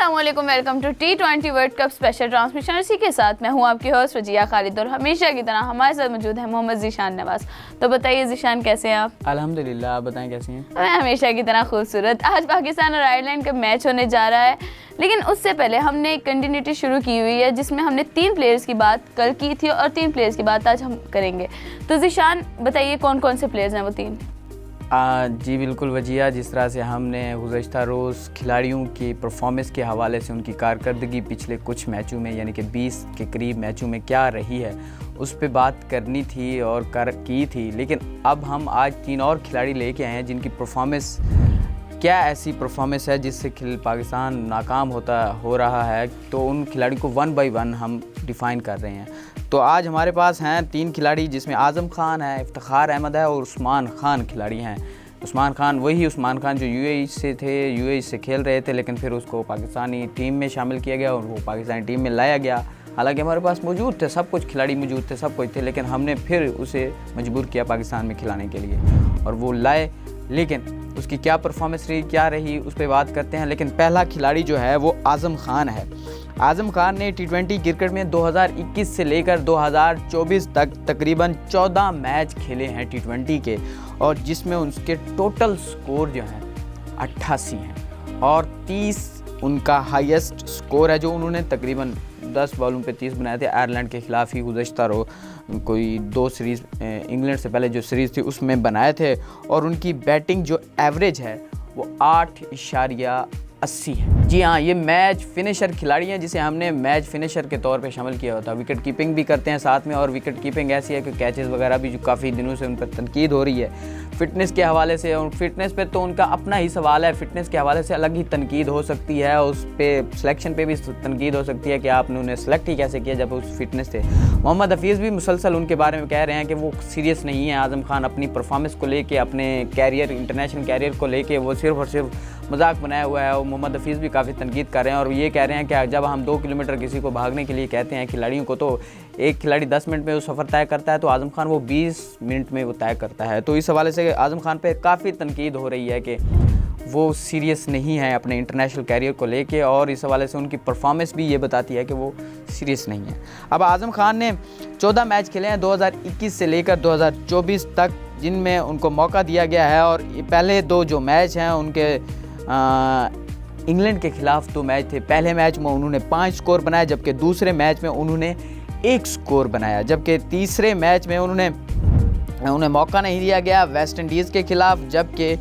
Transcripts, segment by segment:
अस्सलामुअलैकुम, welcome to T20 world cup special transmission. इसी के साथ मैं हूं आपकी होस्ट वजिया खालिद और हमेशा की तरह हमारे साथ मौजूद है मोहम्मद ज़ीशान नवाज़। तो बताइए ज़ीशान, कैसे हैं आप? अल्हम्दुलिल्लाह, आप बताएं कैसी हैं? मैं हमेशा की तरह खूबसूरत। आज पाकिस्तान और आयरलैंड का मैच होने जा रहा है, लेकिन उससे पहले हमने एक कंटिन्यूटी शुरू की हुई है जिसमें हमने 3 प्लेयर्स की बात कल की थी और 3 प्लेयर्स की बात आज हम करेंगे। तो ज़ीशान बताइए कौन कौन से प्लेयर्स हैं वो 3? जी बिल्कुल वजिया, जिस तरह से हमने गुज़श्ता रोज़ खिलाड़ियों की परफॉर्मेंस के हवाले से उनकी कारकर्दगी पिछले कुछ मैचों में यानी कि 20 के करीब मैचों में क्या रही है उस पे बात करनी थी और की थी, लेकिन अब हम आज 3 और खिलाड़ी लेके आए हैं जिनकी परफॉर्मेंस, क्या ऐसी परफॉर्मेंस है जिससे पाकिस्तान नाकाम हो रहा है। तो उन खिलाड़ियों को 1 बाय 1 हम डिफ़ाइन कर रहे हैं। तो आज हमारे पास हैं 3 खिलाड़ी जिसमें आज़म खान है, इफ्तिखार अहमद है और उस्मान खान खिलाड़ी हैं। उस्मान खान वही उस्मान खान जो यूएई से थे, यूएई से खेल रहे थे, लेकिन फिर उसको पाकिस्तानी टीम में शामिल किया गया और वो पाकिस्तानी टीम में लाया गया। हालांकि हमारे पास मौजूद थे, सब कुछ खिलाड़ी मौजूद थे, सब कुछ थे, लेकिन हमने फिर उसे मजबूर किया पाकिस्तान में खिलाने के लिए और वो लाए। लेकिन उसकी क्या परफॉर्मेंस रही, क्या रही, उस पर बात करते हैं। लेकिन पहला खिलाड़ी जो है वो आज़म खान है। आज़म खान ने T20 क्रिकेट में 2021 से लेकर 2024 तक तकरीबन 14 मैच खेले हैं T20 के, और जिसमें उसके टोटल स्कोर जो हैं 88 हैं और 30 उनका हाईएस्ट स्कोर है जो उन्होंने तकरीबन 10 बॉलों पे 30 बनाए थे। आयरलैंड के ख़िलाफ़ ही गुज़श्ता कोई 2 सीरीज़, इंग्लैंड से पहले जो सीरीज़ थी उसमें बनाए थे, और उनकी बैटिंग जो एवरेज है वो 8.80 है। जी हाँ, ये मैच फिनिशर खिलाड़ी हैं जिसे हमने मैच फिनिशर के तौर पे शामिल किया होता है। विकेट कीपिंग भी करते हैं साथ में, और विकेट कीपिंग ऐसी है कि कैचेस वगैरह भी जो काफ़ी दिनों से उन पर तनकीद हो रही है फ़िटनेस के हवाले से। और फिटनेस पे तो उनका अपना ही सवाल है, फ़िटनेस के हवाले से अलग ही तनकीद हो सकती है, उस पर सिलेक्शन पे भी तनकीद हो सकती है कि आपने उन्हें सेलेक्ट ही कैसे किया जब उस फिटनेस थे। मोहम्मद हफीज़ भी मुसलसल उनके बारे में कह रहे हैं कि वो सीरियस नहीं है। आज़म खान अपनी परफॉर्मेंस को लेके, अपने कैरियर, इंटरनेशनल कैरियर को लेके वो सिर्फ और सिर्फ मजाक बनाया हुआ है। और मोहम्मद हफीज़ भी काफ़ी तनकीद कर रहे हैं और ये कह रहे हैं कि जब हम 2 किलोमीटर किसी को भागने के लिए कहते हैं खिलाड़ियों को, तो एक खिलाड़ी 10 मिनट में वो सफ़र तय करता है, तो आज़म खान वो 20 मिनट में वो तय करता है। तो इस हवाले से आज़म खान पे काफ़ी तनकीद हो रही है कि वो सीरियस नहीं है अपने इंटरनेशनल कैरियर को लेके, और इस हवाले से उनकी परफॉर्मेंस भी ये बताती है कि वो सीरियस नहीं है। अब आज़म खान ने 14 मैच खेले हैं 2021 से लेकर 2024 तक, जिनमें उनको मौका दिया गया है। और पहले 2 जो मैच हैं उनके इंग्लैंड के ख़िलाफ़ 2 मैच थे। पहले मैच में उन्होंने 5 स्कोर बनाए, जबकि दूसरे मैच में उन्होंने 1 स्कोर बनाया, जबकि तीसरे मैच में उन्हें मौका नहीं दिया गया वेस्ट इंडीज़ के ख़िलाफ़, जबकि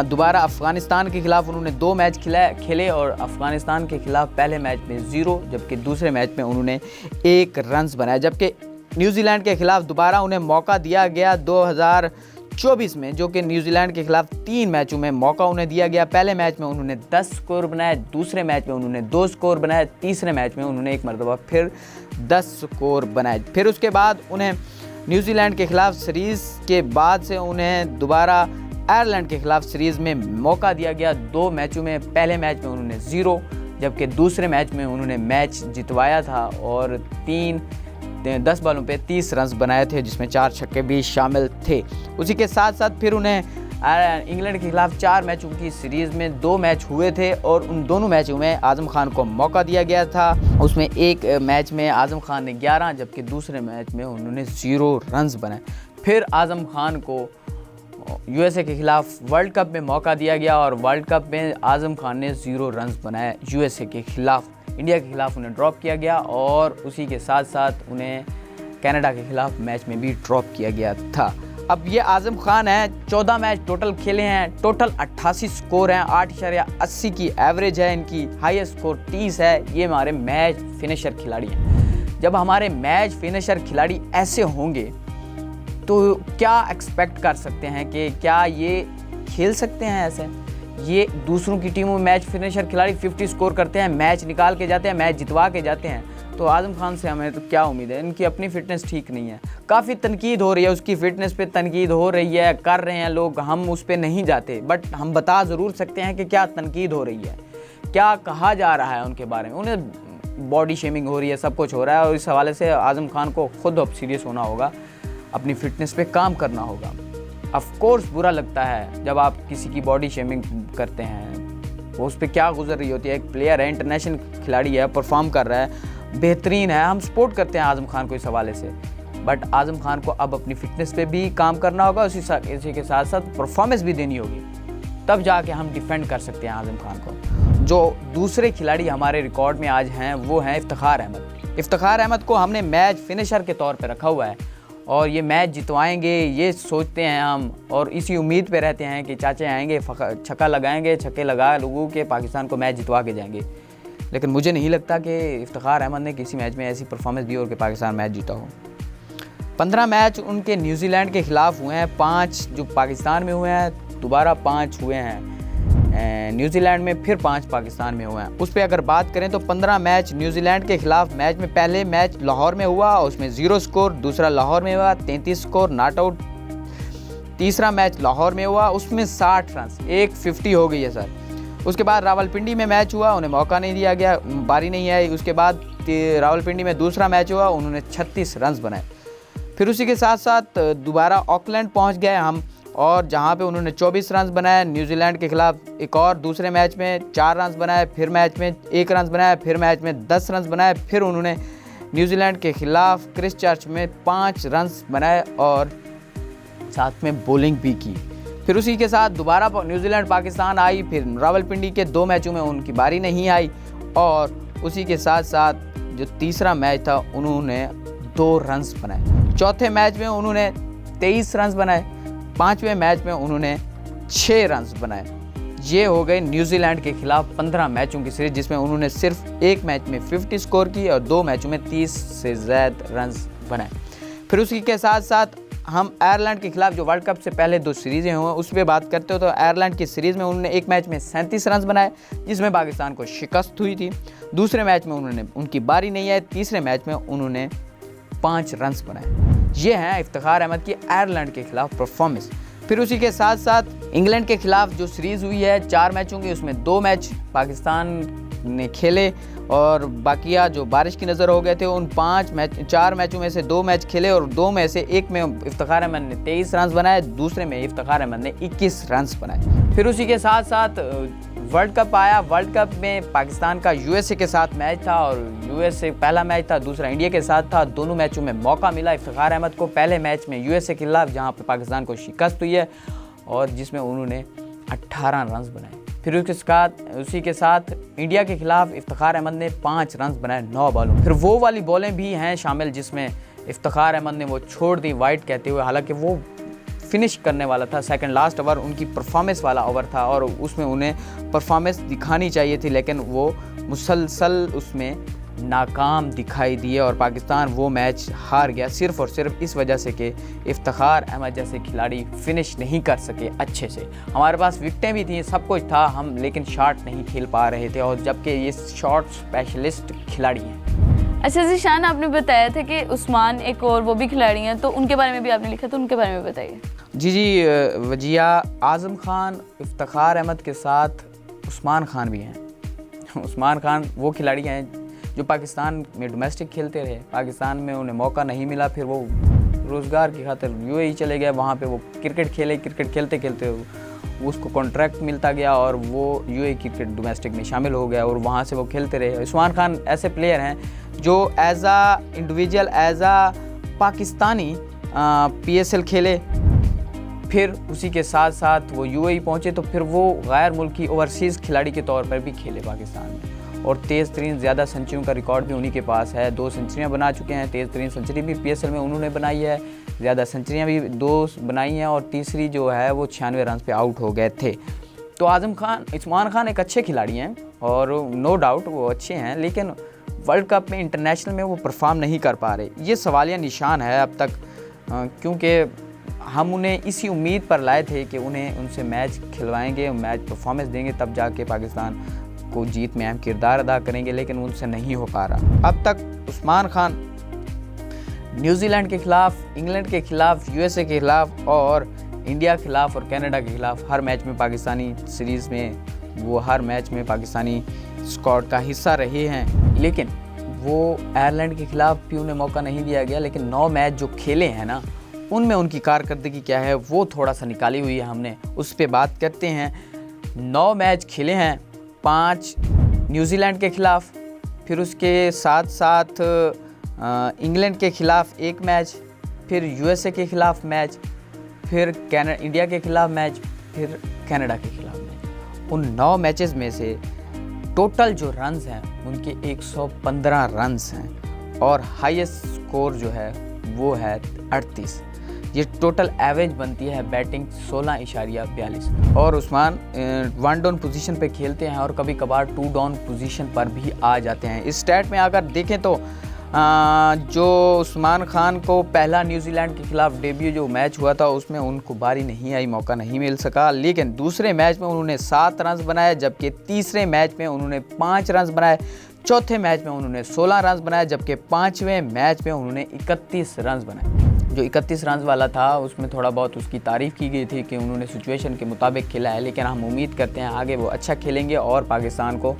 दोबारा अफ़गानिस्तान के ख़िलाफ़ उन्होंने 2 मैच खेले और अफ़गानिस्तान के ख़िलाफ़ पहले मैच में 0, जबकि दूसरे मैच में उन्होंने 1 रन बनाया। जबकि न्यूजीलैंड के ख़िलाफ़ दोबारा उन्हें मौका दिया गया 2024 में, जो कि न्यूजीलैंड के ख़िलाफ़ 3 मैचों में मौका उन्हें दिया गया। पहले मैच में उन्होंने 10 स्कोर बनाए, दूसरे मैच में उन्होंने 2 स्कोर बनाए, तीसरे मैच में उन्होंने एक मरतबा फिर 10 स्कोर बनाए। फिर उसके बाद उन्हें न्यूजीलैंड के ख़िलाफ़ सीरीज़ के बाद से उन्हें दोबारा आयरलैंड के ख़िलाफ़ सीरीज़ में मौका दिया गया 2 मैचों में। पहले मैच में उन्होंने 0, जबकि दूसरे मैच में उन्होंने मैच जितवाया था और 10 बॉलों पे 30 रन बनाए थे, जिसमें 4 छक्के भी शामिल थे। उसी के साथ साथ फिर उन्हें इंग्लैंड के ख़िलाफ़ 4 मैचों की सीरीज़ में 2 मैच हुए थे और उन दोनों मैचों में आज़म खान को मौका दिया गया था। उसमें एक मैच में आज़म खान ने 11, जबकि दूसरे मैच में उन्होंने 0 रन बनाए। फिर आज़म खान को यूएसए के ख़िलाफ़ वर्ल्ड कप में मौका दिया गया और वर्ल्ड कप में आज़म खान ने 0 रन बनाए यूएसए के ख़िलाफ़। इंडिया के ख़िलाफ़ उन्हें ड्रॉप किया गया और उसी के साथ साथ उन्हें कनाडा के ख़िलाफ़ मैच में भी ड्रॉप किया गया था। अब ये आज़म खान है, 14 मैच टोटल खेले हैं, टोटल 88 स्कोर हैं, 8.80 की एवरेज है, इनकी हाईएस्ट स्कोर 30 है। ये हमारे मैच फिनिशर खिलाड़ी हैं। जब हमारे मैच फिनिशर खिलाड़ी ऐसे होंगे तो क्या एक्सपेक्ट कर सकते हैं कि क्या ये खेल सकते हैं ऐसे? ये दूसरों की टीमों में मैच फिनिशर खिलाड़ी 50 स्कोर करते हैं, मैच निकाल के जाते हैं, मैच जितवा के जाते हैं। तो आज़म खान से हमें तो क्या उम्मीद है? इनकी अपनी फ़िटनेस ठीक नहीं है, काफ़ी तनकीद हो रही है, उसकी फ़िटनेस पे तनकीद हो रही है, कर रहे हैं लोग, हम उस पर नहीं जाते, बट हम बता ज़रूर सकते हैं कि क्या तनकीद हो रही है, क्या कहा जा रहा है उनके बारे में। उन्हें बॉडी शेमिंग हो रही है, सब कुछ हो रहा है, और इस हवाले से आज़म खान को खुद अब सीरियस होना होगा, अपनी फ़िटनेस पे काम करना होगा। ऑफ कोर्स बुरा लगता है जब आप किसी की बॉडी शेमिंग करते हैं, वो उस पर क्या गुजर रही होती है। एक प्लेयर है, इंटरनेशनल खिलाड़ी है, परफॉर्म कर रहा है, बेहतरीन है, हम सपोर्ट करते हैं आज़म खान को इस हवाले से। बट आज़म खान को अब अपनी फ़िटनेस पे भी काम करना होगा, इसी के साथ साथ परफॉर्मेंस भी देनी होगी, तब जाके हम डिफेंड कर सकते हैं आज़म खान को। जो दूसरे खिलाड़ी हमारे रिकॉर्ड में आज हैं वो हैं इफ्तिखार अहमद। इफ्तिखार अहमद को हमने मैच फिनिशर के तौर पे रखा हुआ है और ये मैच जितवाएंगे ये सोचते हैं हम, और इसी उम्मीद पे रहते हैं कि चाचे आएंगे, छक्का लगाएंगे, छक्के लगा लोगों के पाकिस्तान को मैच जितवा के जाएंगे। लेकिन मुझे नहीं लगता कि इफ्तिखार अहमद ने किसी मैच में ऐसी परफॉर्मेंस दी और कि पाकिस्तान मैच जीता हो। 15 मैच उनके न्यूजीलैंड के ख़िलाफ़ हुए हैं, 5 जो पाकिस्तान में हुए हैं, दोबारा 5 हुए हैं न्यूजीलैंड में, फिर 5 पाकिस्तान में हुए हैं। उस पर अगर बात करें तो 15 मैच न्यूजीलैंड के ख़िलाफ़ मैच में पहले मैच लाहौर में हुआ, उसमें 0 स्कोर, दूसरा लाहौर में हुआ 33 स्कोर नॉट आउट, तीसरा मैच लाहौर में हुआ उसमें 60 रन, एक 50 हो गई है सर। उसके बाद रावलपिंडी में मैच हुआ, उन्हें मौका नहीं दिया गया, बारी नहीं आई। उसके बाद रावलपिंडी में दूसरा मैच हुआ, उन्होंने 36 रन बनाए। फिर उसी के साथ साथ दोबारा ऑकलैंड पहुंच गए हम, और जहां पे उन्होंने 24 रन बनाए न्यूजीलैंड के खिलाफ। एक और दूसरे मैच में 4 रन बनाए, फिर मैच में 1 रन बनाए, फिर मैच में 10 रन बनाए। फिर उन्होंने न्यूजीलैंड के खिलाफ क्रिस्टचर्च में 5 रन बनाए और साथ में बॉलिंग भी की। फिर उसी के साथ दोबारा न्यूजीलैंड पाकिस्तान आई, फिर रावलपिंडी के 2 मैचों में उनकी बारी नहीं आई, और उसी के साथ साथ जो तीसरा मैच था उन्होंने 2 रन बनाए। चौथे मैच में उन्होंने 23 रन बनाए, 5वें मैच में उन्होंने 6 रन बनाए। ये हो गए न्यूजीलैंड के खिलाफ 15 मैचों की सीरीज, जिसमें उन्होंने सिर्फ एक मैच में 50 स्कोर की और 2 मैचों में 30 से ज़्यादा रन बनाए। फिर उसी के साथ साथ हम आयरलैंड के खिलाफ जो वर्ल्ड कप से पहले 2 सीरीज़ें हुए उस पर बात करते हो तो आयरलैंड की सीरीज़ में उन्होंने एक मैच में 37 रन बनाए, जिसमें पाकिस्तान को शिकस्त हुई थी। दूसरे मैच में उनकी बारी नहीं आई, तीसरे मैच में उन्होंने 5 रन बनाए। ये हैं इफ्तिखार अहमद की आयरलैंड के खिलाफ परफॉर्मेंस। फिर उसी के साथ साथ इंग्लैंड के खिलाफ जो सीरीज़ हुई है 4 मैचों की, उसमें 2 मैच पाकिस्तान ने खेले और बाकिया जो बारिश की नज़र हो गए थे उन 4 मैचों में से 2 मैच खेले, और 2 में से एक में इफ्तिखार अहमद ने 23 रन बनाए, दूसरे में इफ्तिखार अहमद ने 21 रन बनाए। फिर उसी के साथ साथ वर्ल्ड कप आया। वर्ल्ड कप में पाकिस्तान का यूएसए के साथ मैच था और यूएसए पहला मैच था, दूसरा इंडिया के साथ था। दोनों मैचों में मौका मिला इफ्तिखार अहमद को। पहले मैच में यूएसए के खिलाफ जहां पे पाकिस्तान को शिकस्त हुई है और जिसमें उन्होंने 18 रन बनाए। फिर उसी के साथ इंडिया के खिलाफ इफ्तिखार अहमद ने 5 रन बनाए 9 बॉलों। फिर वो वाली बॉलें भी हैं शामिल जिसमें इफ्तिखार अहमद ने वो छोड़ दी वाइड कहते हुए, हालांकि वो फिनिश करने वाला था, सेकंड लास्ट ओवर उनकी परफॉर्मेंस वाला ओवर था और उसमें उन्हें परफॉर्मेंस दिखानी चाहिए थी, लेकिन वो मुसलसल उसमें नाकाम दिखाई दिए और पाकिस्तान वो मैच हार गया सिर्फ़ और सिर्फ इस वजह से कि इफ्तिखार अहमद जैसे खिलाड़ी फिनिश नहीं कर सके अच्छे से। हमारे पास विकटें भी थी, सब कुछ था, हम लेकिन शॉट नहीं खेल पा रहे थे, और जबकि ये शॉट स्पेशलिस्ट खिलाड़ी हैं। अच्छा ज़ीशान, आपने बताया था कि उस्मान एक और वो भी खिलाड़ी हैं, तो उनके बारे में भी आपने लिखा, तो उनके बारे में बताइए। जी वजिया, आज़म खान, इफ्तिखार अहमद के साथ उस्मान खान भी हैं। उस्मान खान वो खिलाड़ी हैं जो पाकिस्तान में डोमेस्टिक खेलते रहे, पाकिस्तान में उन्हें मौका नहीं मिला, फिर वो रोज़गार की खातिर यूएई चले गए, वहाँ पे वो क्रिकेट खेले, क्रिकेट खेलते खेलते उसको कॉन्ट्रैक्ट मिलता गया और वो यूएई क्रिकेट डोमेस्टिक में शामिल हो गया और वहाँ से वो खेलते रहे। उस्मान खान ऐसे प्लेयर हैं जो एज आ इंडिविजुअल, एज आ पाकिस्तानी PSL खेले, फिर उसी के साथ साथ वो यूएई पहुँचे, तो फिर वो गैर मुल्की ओवरसीज़ खिलाड़ी के तौर पर भी खेले पाकिस्तान में, और तेज़ तरीन ज़्यादा सेंचुरियों का रिकॉर्ड भी उन्हीं के पास है। 2 सेंचुरियाँ बना चुके हैं, तेज़ तरीन सेंचुरी भी PSL में उन्होंने बनाई है, ज़्यादा सेंचुरियाँ भी 2 बनाई हैं, और तीसरी जो है वो 96 रन पे आउट हो गए थे। तो उस्मान खान एक अच्छे खिलाड़ी हैं और नो डाउट वो अच्छे हैं, लेकिन वर्ल्ड कप में इंटरनेशनल में वो परफॉर्म नहीं कर पा रहे। ये सवालिया निशान है अब तक, क्योंकि हम उन्हें इसी उम्मीद पर लाए थे कि उनसे मैच खिलवाएंगे, मैच परफॉर्मेंस देंगे, तब जाके पाकिस्तान को जीत में अहम किरदार अदा करेंगे, लेकिन उनसे नहीं हो पा रहा। अब तक उस्मान खान न्यूजीलैंड के खिलाफ, इंग्लैंड के खिलाफ, यूएसए के खिलाफ और इंडिया के खिलाफ और कनाडा के खिलाफ हर मैच में पाकिस्तानी सीरीज़ में वो हर मैच में पाकिस्तानी स्क्वाड का हिस्सा रहे हैं, लेकिन वो आयरलैंड के खिलाफ भी उन्हें मौका नहीं दिया गया। लेकिन 9 मैच जो खेले हैं ना, उनमें उनकी कारकर्दगी क्या है वो थोड़ा सा निकाली हुई है हमने, उस पर बात करते हैं। 9 मैच खेले हैं 5 न्यूजीलैंड के ख़िलाफ़, फिर उसके साथ साथ इंग्लैंड के ख़िलाफ़ एक मैच, फिर यूएसए के ख़िलाफ़ मैच, फिर इंडिया के ख़िलाफ़ मैच, फिर कनाडा के ख़िलाफ़ मैच। उन 9 मैचेस में से टोटल जो रन्स हैं उनके 115 रन्स हैं और हाईएस्ट स्कोर जो है वो है 38। ये टोटल एवरेज बनती है बैटिंग 16.42। और उस्मान 1 डाउन पोजीशन पे खेलते हैं और कभी कभार 2 डाउन पोजीशन पर भी आ जाते हैं। इस स्टैट में अगर देखें तो जो उस्मान खान को पहला न्यूजीलैंड के खिलाफ डेब्यू जो मैच हुआ था उसमें उनको बारी नहीं आई, मौका नहीं मिल सका, लेकिन दूसरे मैच में उन्होंने 7 रन बनाए, जबकि तीसरे मैच में उन्होंने 5 रन बनाए, चौथे मैच में उन्होंने 16 रन बनाए, जबकि 5वें मैच में उन्होंने 31 रन बनाए। जो 31 रन वाला था उसमें थोड़ा बहुत उसकी तारीफ़ की गई थी कि उन्होंने सिचुएशन के मुताबिक खेला है, लेकिन हम उम्मीद करते हैं आगे वो अच्छा खेलेंगे और पाकिस्तान को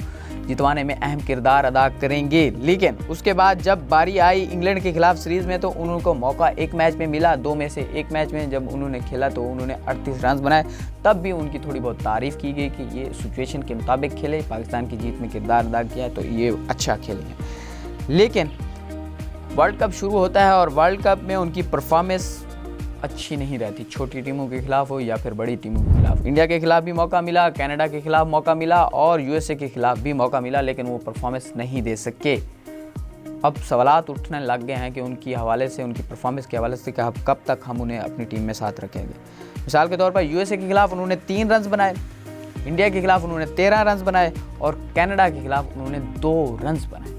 जितवाने में अहम किरदार अदा करेंगे। लेकिन उसके बाद जब बारी आई इंग्लैंड के खिलाफ सीरीज़ में तो उनको मौका एक मैच में मिला, 2 में से एक मैच में जब उन्होंने खेला तो उन्होंने 38 रन बनाए। तब भी उनकी थोड़ी बहुत तारीफ़ की गई कि ये सिचुएशन के मुताबिक खेले, पाकिस्तान की जीत में किरदार अदा किया तो ये अच्छा खेले। लेकिन वर्ल्ड कप शुरू होता है और वर्ल्ड कप में उनकी परफॉर्मेंस अच्छी नहीं रहती, छोटी टीमों के खिलाफ हो या फिर बड़ी टीमों के खिलाफ। इंडिया के खिलाफ भी मौका मिला, कनाडा के खिलाफ मौका मिला और यूएसए के खिलाफ भी मौका मिला, लेकिन वो परफॉर्मेंस नहीं दे सके। अब सवालात उठने लग गए हैं कि उनकी हवाले से, उनकी परफॉर्मेंस के हवाले से कि अब कब तक हम उन्हें अपनी टीम में साथ रखेंगे। मिसाल के तौर पर यूएसए के खिलाफ उन्होंने 3 रन बनाए, इंडिया के खिलाफ उन्होंने 13 रन बनाए और कनाडा के खिलाफ उन्होंने 2 रन बनाए।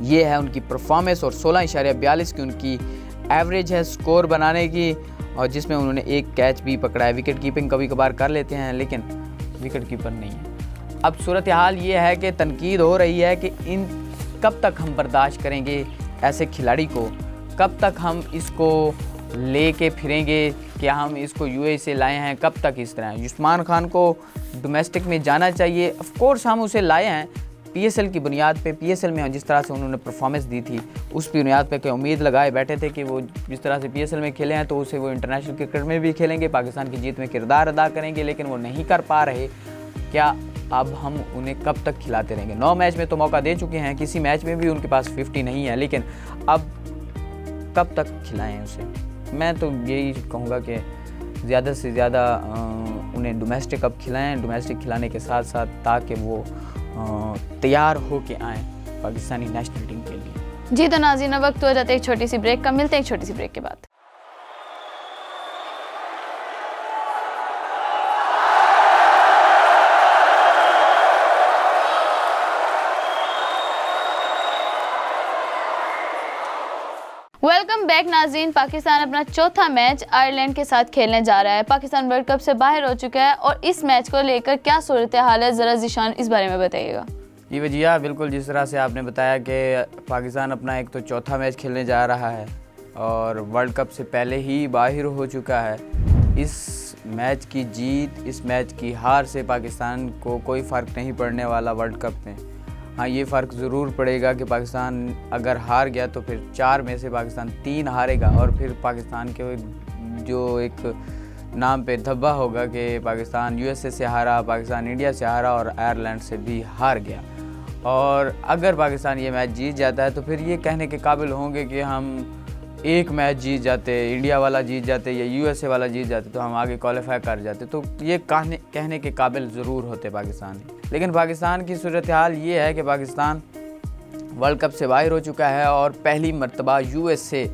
ये है उनकी परफॉर्मेंस और 16.42 की उनकी एवरेज है स्कोर बनाने की, और जिसमें उन्होंने एक कैच भी पकड़ा है। विकेट कीपिंग कभी कभार कर लेते हैं लेकिन विकेट कीपर नहीं है। अब सूरत हाल ये है कि तनकीद हो रही है कि इन कब तक हम बर्दाश्त करेंगे ऐसे खिलाड़ी को, कब तक हम इसको लेके फिरेंगे, क्या हम इसको यूएई से लाए हैं, कब तक इस तरह। उस्मान खान को डोमेस्टिक में जाना चाहिए, ऑफ कोर्स हम उसे लाए हैं पीएसएल की बुनियाद पे। पीएसएल में जिस तरह से उन्होंने परफॉर्मेंस दी थी उस बुनियाद पे कि उम्मीद लगाए बैठे थे कि वो जिस तरह से पीएसएल में खेले हैं तो उसे वो इंटरनेशनल क्रिकेट में भी खेलेंगे, पाकिस्तान की जीत में किरदार अदा करेंगे, लेकिन वो नहीं कर पा रहे। क्या अब हम उन्हें कब तक खिलाते रहेंगे? 9 मैच में तो मौका दे चुके हैं, किसी मैच में भी उनके पास 50 नहीं है, लेकिन अब कब तक खिलाएँ उसे? मैं तो यही कहूँगा कि ज़्यादा से ज़्यादा उन्हें डोमेस्टिक अब खिलाएँ, डोमेस्टिक खिलाने के साथ साथ ताकि वो तैयार हो के आएँ पाकिस्तानी नेशनल टीम के लिए। जी तो नाज़रीन, वक्त हो जाता है एक छोटी सी ब्रेक का, मिलते हैं एक छोटी सी ब्रेक के बाद। वेलकम बैक नाज़रीन। पाकिस्तान अपना चौथा मैच आयरलैंड के साथ खेलने जा रहा है। पाकिस्तान वर्ल्ड कप से बाहर हो चुका है और इस मैच को लेकर क्या सूरत हाल है, ज़रा ज़ीशान इस बारे में बताइएगा। जी वजिया, बिल्कुल जिस तरह से आपने बताया कि पाकिस्तान अपना एक तो चौथा मैच खेलने जा रहा है और वर्ल्ड कप से पहले ही बाहर हो चुका है। इस मैच की जीत, इस मैच की हार से पाकिस्तान को कोई फ़र्क नहीं पड़ने वाला वर्ल्ड कप में। हाँ, ये फ़र्क ज़रूर पड़ेगा कि पाकिस्तान अगर हार गया तो फिर 4 में से पाकिस्तान 3 हारेगा और फिर पाकिस्तान के जो एक नाम पे धब्बा होगा कि पाकिस्तान यूएसए से हारा, पाकिस्तान इंडिया से हारा और आयरलैंड से भी हार गया। और अगर पाकिस्तान ये मैच जीत जाता है तो फिर ये कहने के काबिल होंगे कि हम एक मैच जीत जाते, इंडिया वाला जीत जाते या यूएसए वाला जीत जाते तो हम आगे क्वालिफाई कर जाते, तो ये कहने के काबिल ज़रूर होते पाकिस्तान। लेकिन पाकिस्तान की सूरत हाल ये है कि पाकिस्तान वर्ल्ड कप से बाहर हो चुका है और पहली मरतबा यूएसए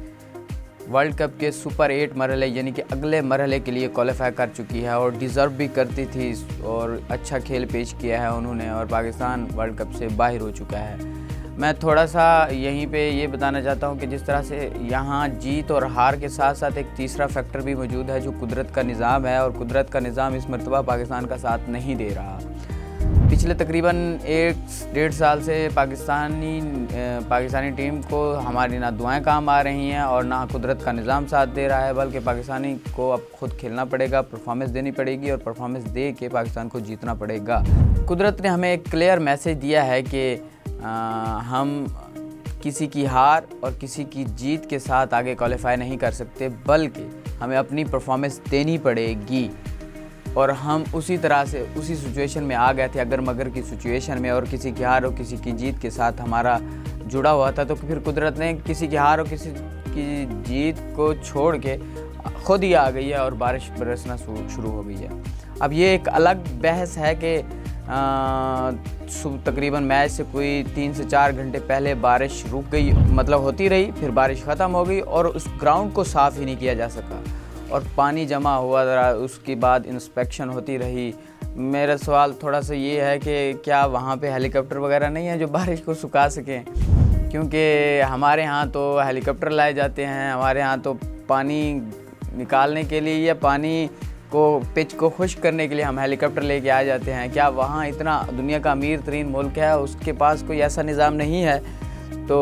वर्ल्ड कप के सुपर 8 मरहले यानी कि अगले मरहले के लिए क्वालिफाई कर चुकी है और डिज़र्व भी करती थी और अच्छा खेल पेश किया है उन्होंने, और पाकिस्तान वर्ल्ड कप से बाहर हो चुका है। मैं थोड़ा सा यहीं पे ये बताना चाहता हूँ कि जिस तरह से यहाँ जीत और हार के साथ साथ एक तीसरा फैक्टर भी मौजूद है जो कुदरत का निज़ाम है, और कुदरत का निज़ाम इस मरतबा पाकिस्तान का साथ नहीं दे रहा। पिछले तकरीबन 1-1.5 साल से पाकिस्तानी टीम को हमारी ना दुआएं काम आ रही हैं और ना कुदरत का निज़ाम साथ दे रहा है, बल्कि पाकिस्तानी को अब खुद खेलना पड़ेगा, परफॉर्मेंस देनी पड़ेगी और परफॉर्मेंस दे के पाकिस्तान को जीतना पड़ेगा। कुदरत ने हमें एक क्लियर मैसेज दिया है कि हम किसी की हार और किसी की जीत के साथ आगे क्वालिफाई नहीं कर सकते, बल्कि हमें अपनी परफॉर्मेंस देनी पड़ेगी। और हम उसी तरह से उसी सिचुएशन में आ गए थे, अगर मगर की सिचुएशन में, और किसी की हार और किसी की जीत के साथ हमारा जुड़ा हुआ था। तो फिर कुदरत ने किसी की हार और किसी की जीत को छोड़ के खुद ही आ गई है और बारिश बरसना शुरू हो गई है। अब ये एक अलग बहस है कि तकरीबन मैच से कोई 3 से 4 घंटे पहले बारिश रुक गई, मतलब होती रही, फिर बारिश ख़त्म हो गई और उस ग्राउंड को साफ़ ही नहीं किया जा सका और पानी जमा हुआ रहा। उसके बाद इंस्पेक्शन होती रही। मेरा सवाल थोड़ा सा ये है कि क्या वहाँ पे हेलीकॉप्टर वगैरह नहीं है जो बारिश को सुखा सकें? क्योंकि हमारे यहाँ तो हेलीकॉप्टर लाए जाते हैं, हमारे यहाँ तो पानी निकालने के लिए या पानी को पिच को खुश्क करने के लिए हम हेलीकॉप्टर लेके आ जाते हैं। क्या वहाँ इतना दुनिया का अमीर तरीन मुल्क है, उसके पास कोई ऐसा निज़ाम नहीं है? तो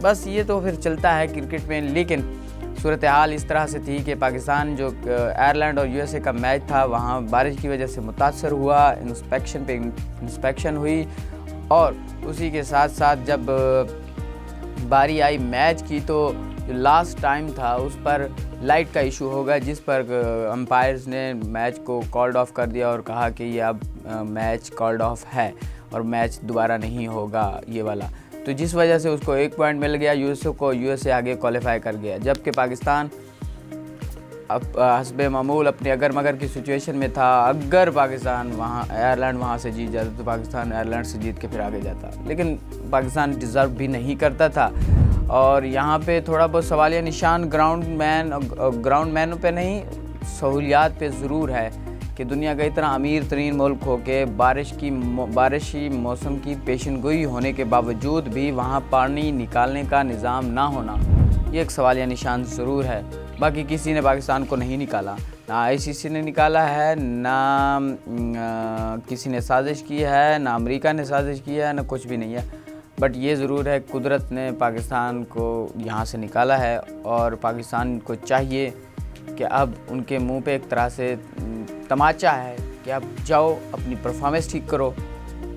बस ये तो फिर चलता है क्रिकेट में। लेकिन सूरत हाल इस तरह से थी कि पाकिस्तान जो आयरलैंड और यूएसए का मैच था वहाँ बारिश की वजह से मुतासर हुआ, इंस्पेक्शन हुई और उसी के साथ साथ जब बारी आई मैच की तो जो लास्ट टाइम था उस पर लाइट का इशू होगा, जिस पर अंपायर्स ने मैच को कॉल्ड ऑफ कर दिया और कहा कि ये अब मैच कॉल्ड ऑफ है और मैच दोबारा नहीं होगा ये वाला। तो जिस वजह से उसको 1 पॉइंट मिल गया, यूएसए आगे क्वालिफाई कर गया। जबकि पाकिस्तान अब हस्बे मामूल अपने अगर मगर की सिचुएशन में था। अगर पाकिस्तान वहाँ आयरलैंड वहाँ से जीत जाता तो पाकिस्तान आयरलैंड से जीत के फिर आगे जाता, लेकिन पाकिस्तान डिज़र्व भी नहीं करता था। और यहाँ पे थोड़ा बहुत सवालिया निशान ग्राउंड मैनों पे नहीं, सहूलियात पे ज़रूर है कि दुनिया का इतना अमीर तरीन मुल्क हो के बारिशी मौसम की पेशनगोई होने के बावजूद भी वहाँ पानी निकालने का निज़ाम ना होना, ये एक सवालिया निशान ज़रूर है। बाकी किसी ने पाकिस्तान को नहीं निकाला, ना आईसीसी ने निकाला है, ना किसी ने साजिश की है, ना अमेरिका ने साजिश की है, ना कुछ भी नहीं है। बट ये ज़रूर है कुदरत ने पाकिस्तान को यहाँ से निकाला है और पाकिस्तान को चाहिए कि अब उनके मुंह पे एक तरह से तमाचा है कि अब जाओ अपनी परफॉर्मेंस ठीक करो।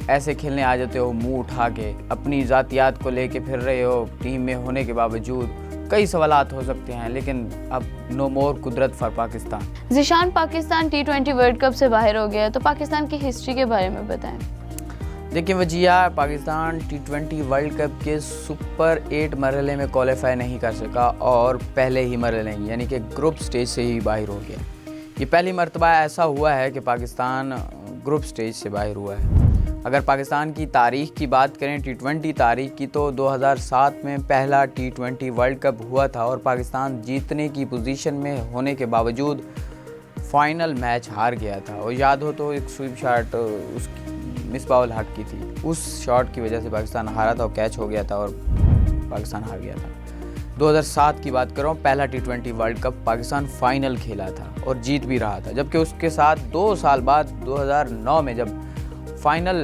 ऐसे खेलने आ जाते हो मुंह उठा के, अपनी ज़ातियात को लेके फिर रहे हो, टीम में होने के बावजूद कई सवालात हो सकते हैं, लेकिन अब नो मोर कुदरत for Pakistan. Zeeshan, Pakistan T20 world cup से बाहर हो गया, तो पाकिस्तान की हिस्ट्री के बारे में बताएं। देखिए Wajiha, Pakistan T20 world cup के सुपर 8 मरहले में क्वालिफाई नहीं कर सका और पहले ही मरहले यानी कि ग्रुप स्टेज से ही बाहर हो गया। ये पहली मरतबा ऐसा हुआ है कि पाकिस्तान ग्रुप स्टेज से बाहर हुआ है। अगर पाकिस्तान की तारीख़ की बात करें T20 तारीख़ की, तो 2007 में पहला T20 वर्ल्ड कप हुआ था और पाकिस्तान जीतने की पोजीशन में होने के बावजूद फाइनल मैच हार गया था। और याद हो तो एक स्वीप शॉट उसकी मिसबाउल हक की थी, उस शॉट की वजह से पाकिस्तान हारा था और कैच हो गया था और पाकिस्तान हार गया था। 2007 की बात कर रहा हूँ, पहला T20 world cup Pakistan final खेला था और जीत भी रहा था। जबकि उसके साथ 2 साल बाद 2009 में जब फाइनल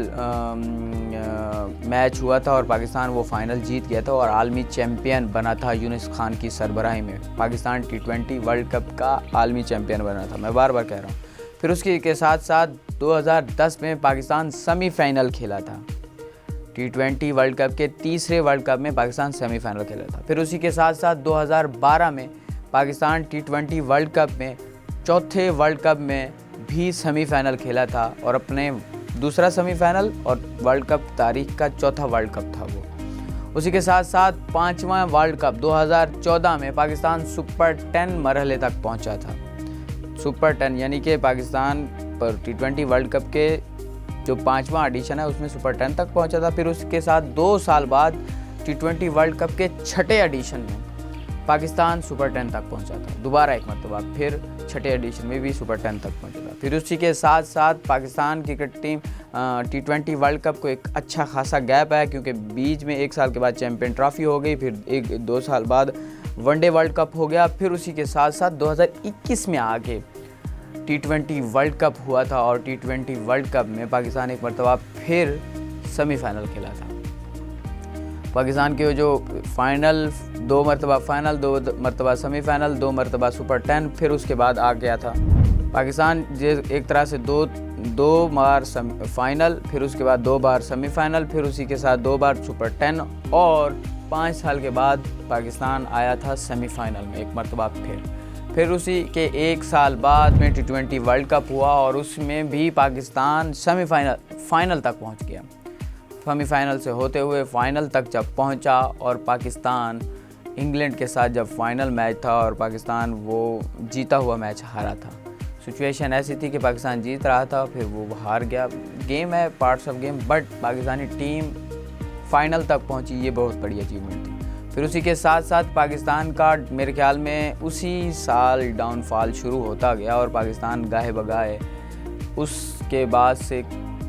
मैच हुआ था और पाकिस्तान वो फाइनल जीत गया था और आलमी चैम्पियन बना था यूनिस खान की सरबराही में। पाकिस्तान T20 वर्ल्ड कप का आलमी चैम्पियन बना था, मैं बार बार कह रहा हूँ। फिर उसके के साथ साथ 2010 में पाकिस्तान सेमीफाइनल खेला था। T20 वर्ल्ड कप के तीसरे वर्ल्ड कप में पाकिस्तान सेमीफाइनल खेला था। फिर उसी के साथ साथ 2012 में पाकिस्तान T20 वर्ल्ड कप में चौथे वर्ल्ड कप में भी सेमीफाइनल खेला था और अपने दूसरा सेमीफाइनल और वर्ल्ड कप तारीख का चौथा वर्ल्ड कप था वो। उसी के साथ साथ 5वां वर्ल्ड कप 2014 में पाकिस्तान सुपर 10 मरहले तक पहुंचा था। सुपर 10 यानी कि पाकिस्तान पर T20 वर्ल्ड कप के जो 5वां एडिशन है उसमें सुपर 10 तक पहुंचा था। फिर उसके साथ 2 साल बाद T20 वर्ल्ड कप के 6ठे एडिशन में पाकिस्तान सुपर 10 तक पहुंचा था। दोबारा एक मरतबा फिर 6ठे एडिशन में भी सुपर 10 तक पहुंचा था। फिर उसी के साथ साथ Pakistan cricket team T20 world cup को एक अच्छा खासा गैप है, क्योंकि बीच में 1 साल के बाद चैम्पियन ट्रॉफी हो गई, फिर 1-2 साल बाद वनडे वर्ल्ड कप हो गया। फिर उसी के साथ साथ 2021 में आके T20 वर्ल्ड कप हुआ था और T20 वर्ल्ड कप में पाकिस्तान एक मरतबा फिर सेमीफाइनल खेला था। पाकिस्तान के जो फाइनल 2 मरतबा फाइनल, 2 मरतबा सेमीफाइनल, 2 मरतबा सुपर 10, फिर उसके बाद आ गया था पाकिस्तान एक तरह से 2 बार फाइनल, फिर उसके बाद 2 बार सेमीफाइनल, फिर उसी के साथ 2 बार सुपर 10 और 5 साल के बाद पाकिस्तान आया था सेमीफाइनल में एक मरतबा फिर। फिर उसी के एक साल बाद में T20 वर्ल्ड कप हुआ और उसमें भी पाकिस्तान फाइनल तक पहुंच गया। सेमीफाइनल से होते हुए फाइनल तक जब पहुंचा और पाकिस्तान इंग्लैंड के साथ जब फाइनल मैच था और पाकिस्तान वो जीता हुआ मैच हारा था। सिचुएशन ऐसी थी कि पाकिस्तान जीत रहा था, फिर वो हार गया। गेम है, parts of game, but Pakistani team final तक पहुंची, ये बहुत बड़ी अचीवमेंट थी। फिर उसी के साथ साथ पाकिस्तान का मेरे ख्याल में उसी साल डाउनफॉल शुरू होता गया और पाकिस्तान गाहे बगाए उसके बाद से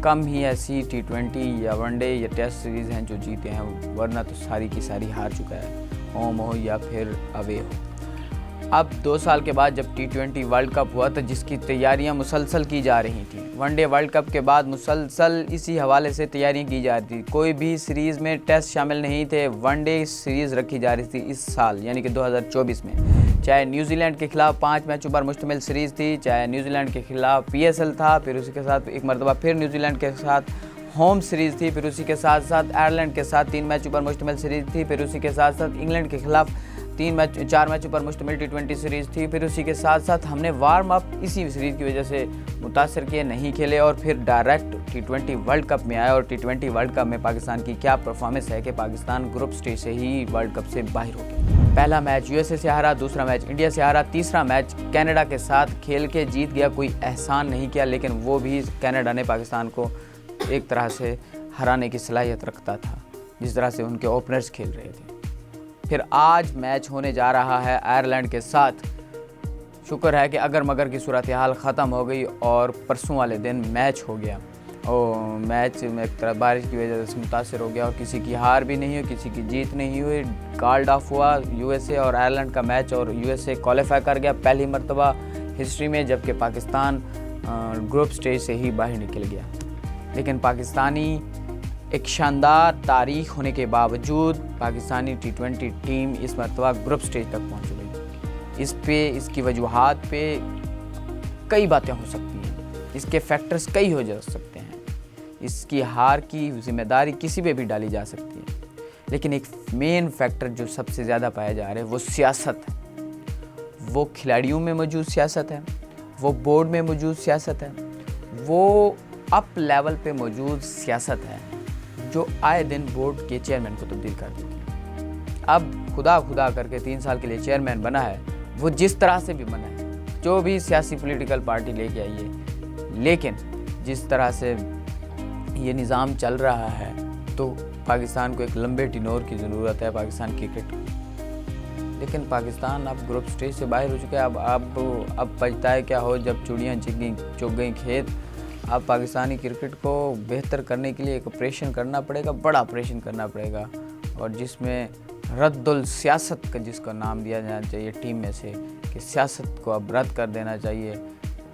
कम ही ऐसी T20 या वनडे या टेस्ट सीरीज़ हैं जो जीते हैं, वरना तो सारी की सारी हार चुका है, होम हो या फिर अवे हो। अब 2 साल के बाद जब T20 वर्ल्ड कप हुआ तो जिसकी तैयारियां मुसलसल की जा रही थी, वनडे वर्ल्ड कप के बाद मुसलसल इसी हवाले से तैयारियां की जा रही थी। कोई भी सीरीज़ में टेस्ट शामिल नहीं थे, वनडे सीरीज़ रखी जा रही थी इस साल यानी कि 2024 में। चाहे न्यूजीलैंड के खिलाफ 5 मैचों पर मुश्तमिल सीरीज़ थी, चाहे न्यूजीलैंड के खिलाफ PSL था, फिर उसी के साथ एक मरतबा फिर न्यूजीलैंड के साथ होम सीरीज़ थी, फिर उसी के साथ साथ आयरलैंड के साथ 3 मैचों पर मुश्तमिल सीरीज़ थी, फिर उसी के साथ साथ इंग्लैंड के खिलाफ 4 मैचों पर मुश्तमिल T20 सीरीज़ थी, फिर उसी के साथ साथ हमने वार्म अप इसी सीरीज़ की वजह से मुतासर किए, नहीं खेले और फिर डायरेक्ट T20 वर्ल्ड कप में आए। और T20 वर्ल्ड कप में पाकिस्तान की क्या परफॉर्मेंस है कि पाकिस्तान ग्रुप स्टेज से ही वर्ल्ड कप से बाहर हो गया। पहला मैच USA से हारा, दूसरा मैच इंडिया से हारा, तीसरा मैच कनाडा के साथ खेल के जीत गया। कोई एहसान नहीं किया, लेकिन वो भी कनाडा ने पाकिस्तान को एक तरह से हराने की सलाहियत रखता था जिस तरह से उनके ओपनर्स खेल रहे थे। फिर आज मैच होने जा रहा है आयरलैंड के साथ। शुक्र है कि अगर मगर की सूरत हाल ख़त्म हो गई और परसों वाले दिन मैच हो गया और मैच में एक तरह बारिश की वजह से मुतासर हो गया और किसी की हार भी नहीं हुई, किसी की जीत नहीं हुई। कॉल्ड ऑफ हुआ USA और आयरलैंड का मैच और USA क्वालिफाई कर गया पहली मरतबा हिस्ट्री में, जबकि पाकिस्तान ग्रुप स्टेज से ही बाहर निकल गया। लेकिन पाकिस्तानी एक शानदार तारीख होने के बावजूद पाकिस्तानी T20 टीम इस मरतबा ग्रुप स्टेज तक पहुंच गई। इसकी वजूहात पे कई बातें हो सकती हैं, इसके फैक्टर्स कई हो जा सकते हैं, इसकी हार की जिम्मेदारी किसी पे भी डाली जा सकती है। लेकिन एक मेन फैक्टर जो सबसे ज़्यादा पाया जा रहा है वो सियासत है। वो खिलाड़ियों में मौजूद सियासत है, वो बोर्ड में मौजूद सियासत है, वो अप लेवल पे मौजूद सियासत है जो आए दिन बोर्ड के चेयरमैन को तब्दील कर देती है। अब खुदा करके 3 साल के लिए चेयरमैन बना है, वो जिस तरह से भी बना है, जो भी सियासी पॉलिटिकल पार्टी लेके आई है, लेकिन जिस तरह से ये निज़ाम चल रहा है तो पाकिस्तान को एक लंबे टिनोर की ज़रूरत है, पाकिस्तान क्रिकेट को। लेकिन पाकिस्तान अब ग्रुप स्टेज से बाहर हो चुका है। अब बचता है क्या हो जब चूड़ियाँ चुग गई खेत। अब पाकिस्तानी क्रिकेट को बेहतर करने के लिए एक ऑपरेशन करना पड़ेगा, बड़ा ऑपरेशन करना पड़ेगा, और जिसमें रद्दुल सियासत का जिसका नाम दिया जाना चाहिए टीम में से, कि सियासत को अब रद्द कर देना चाहिए,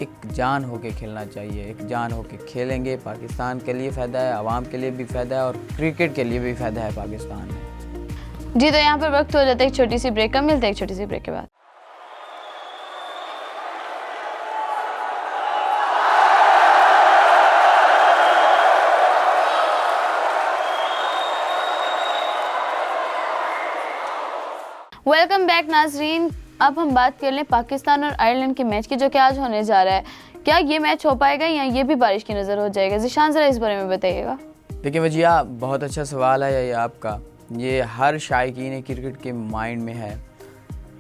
एक जान होके खेलना चाहिए। एक जान होके खेलेंगे, पाकिस्तान के लिए फ़ायदा है, आवाम के लिए भी फ़ायदा है और क्रिकेट के लिए भी फ़ायदा है पाकिस्तान में। जी, तो यहाँ पर वक्त हो जाता है एक छोटी सी ब्रेक का, मिलते हैं एक छोटी सी ब्रेक के बाद। वेलकम बैक नाजरीन। अब हम बात कर लें पाकिस्तान और आयरलैंड के मैच की, जो कि आज होने जा रहा है। क्या ये मैच हो पाएगा या ये भी बारिश की नज़र हो जाएगा? ज़िशान ज़रा इस बारे में बताइएगा। देखिए वजिया, बहुत अच्छा सवाल है ये आपका। ये हर शायकीन क्रिकेट के माइंड में है,